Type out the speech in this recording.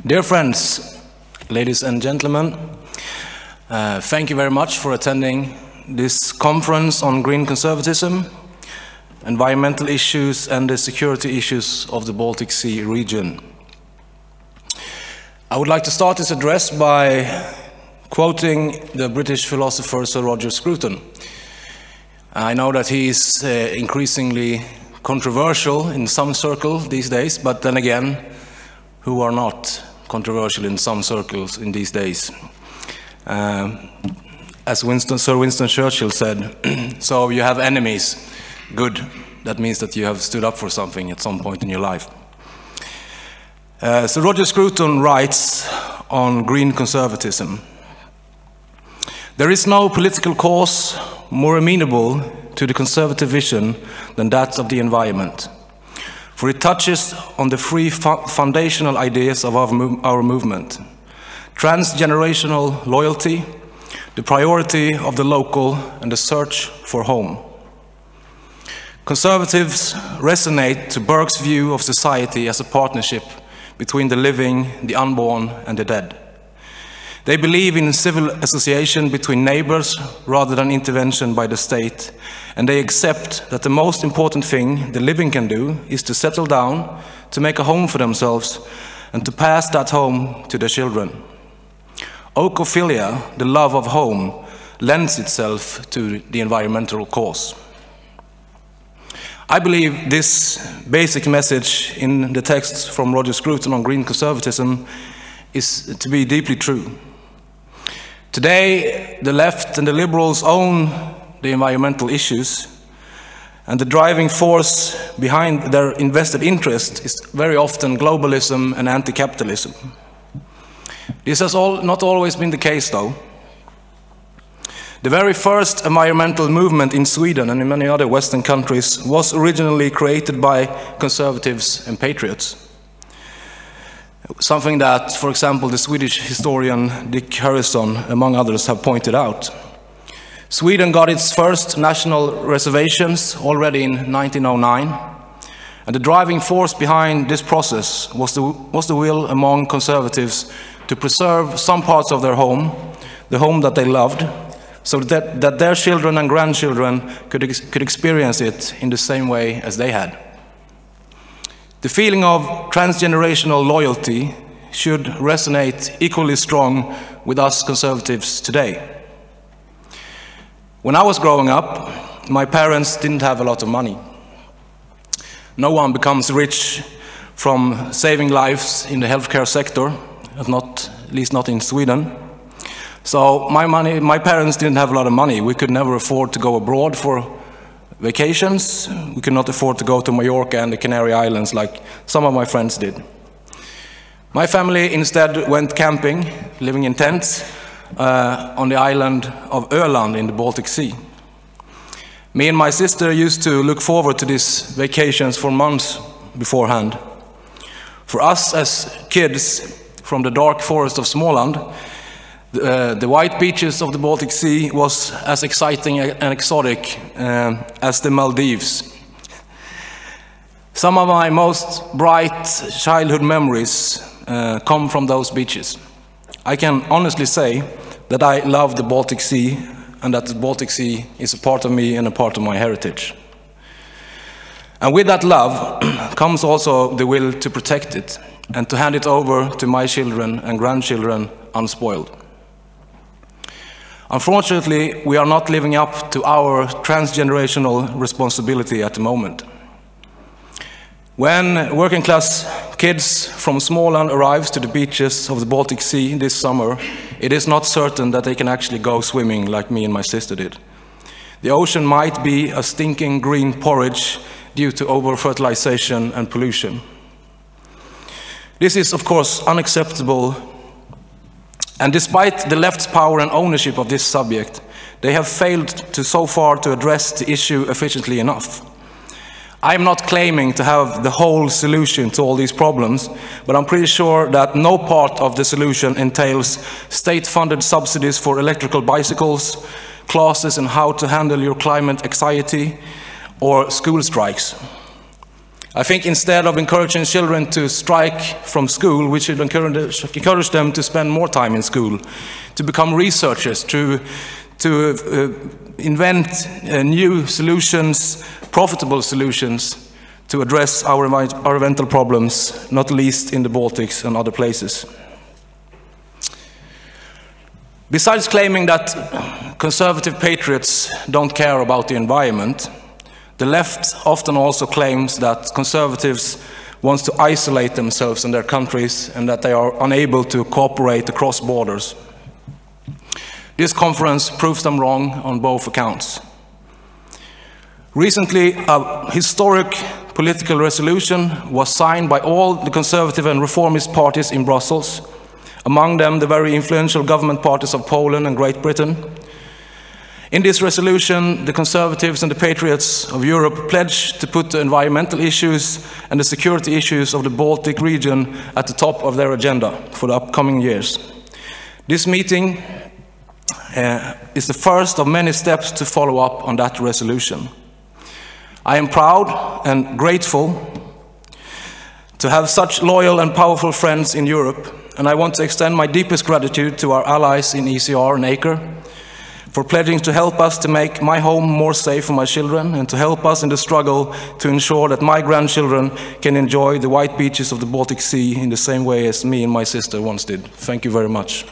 Dear friends, ladies and gentlemen, thank you very much for attending this conference on green conservatism, environmental issues and the security issues of the Baltic Sea region. I would like to start this address by quoting the British philosopher Sir Roger Scruton. I know that he is increasingly controversial in some circles these days, but then again, who are not controversial in some circles in these days? As Sir Winston Churchill said, so you have enemies, good. That means that you have stood up for something at some point in your life. Sir Roger Scruton writes on green conservatism: there is no political cause more amenable to the conservative vision than that of the environment, for it touches on the three foundational ideas of our movement: transgenerational loyalty, the priority of the local, and the search for home. Conservatives resonate to Burke's view of society as a partnership between the living, the unborn, and the dead. They believe in civil association between neighbors rather than intervention by the state, and they accept that the most important thing the living can do is to settle down, to make a home for themselves, and to pass that home to their children. Oikophilia, the love of home, lends itself to the environmental cause. I believe this basic message in the text from Roger Scruton on green conservatism is to be deeply true. Today, the left and the liberals own the environmental issues, and the driving force behind their invested interest is very often globalism and anti-capitalism. This has not always been the case, though. The very first environmental movement in Sweden and in many other Western countries was originally created by conservatives and patriots. Something that, for example, the Swedish historian Dick Karlsson, among others, have pointed out. Sweden got its first national reservations already in 1909, and the driving force behind this process was the will among conservatives to preserve some parts of their home, the home that they loved, so that their children and grandchildren could experience it in the same way as they had. The feeling of transgenerational loyalty should resonate equally strong with us conservatives today. When I was growing up, my parents didn't have a lot of money. No one becomes rich from saving lives in the healthcare sector, at least not in Sweden. So my parents didn't have a lot of money. We could never afford to go abroad for vacations. We could not afford to go to Mallorca and the Canary Islands like some of my friends did. My family instead went camping, living in tents, on the island of Öland in the Baltic Sea. Me and my sister used to look forward to these vacations for months beforehand. For us as kids from the dark forest of Småland, the white beaches of the Baltic Sea was as exciting and exotic as the Maldives. Some of my most bright childhood memories come from those beaches. I can honestly say that I love the Baltic Sea, and that the Baltic Sea is a part of me and a part of my heritage. And with that love comes also the will to protect it and to hand it over to my children and grandchildren unspoiled. Unfortunately, we are not living up to our transgenerational responsibility at the moment. When working class kids from Småland arrive to the beaches of the Baltic Sea this summer, it is not certain that they can actually go swimming like me and my sister did. The ocean might be a stinking green porridge due to over-fertilization and pollution. This is, of course, unacceptable. And despite the left's power and ownership of this subject, they have failed so far to address the issue efficiently enough. I'm not claiming to have the whole solution to all these problems, but I'm pretty sure that no part of the solution entails state-funded subsidies for electrical bicycles, classes on how to handle your climate anxiety, or school strikes. I think instead of encouraging children to strike from school, we should encourage them to spend more time in school, to become researchers, to invent new solutions, profitable solutions, to address our environmental problems, not least in the Baltics and other places. Besides claiming that conservative patriots don't care about the environment, the left often also claims that conservatives want to isolate themselves in their countries and that they are unable to cooperate across borders. This conference proves them wrong on both accounts. Recently, a historic political resolution was signed by all the conservative and reformist parties in Brussels, among them the very influential government parties of Poland and Great Britain. In this resolution, the conservatives and the patriots of Europe pledged to put the environmental issues and the security issues of the Baltic region at the top of their agenda for the upcoming years. This meeting is the first of many steps to follow up on that resolution. I am proud and grateful to have such loyal and powerful friends in Europe, and I want to extend my deepest gratitude to our allies in ECR and ACRE for pledging to help us to make my home more safe for my children and to help us in the struggle to ensure that my grandchildren can enjoy the white beaches of the Baltic Sea in the same way as me and my sister once did. Thank you very much.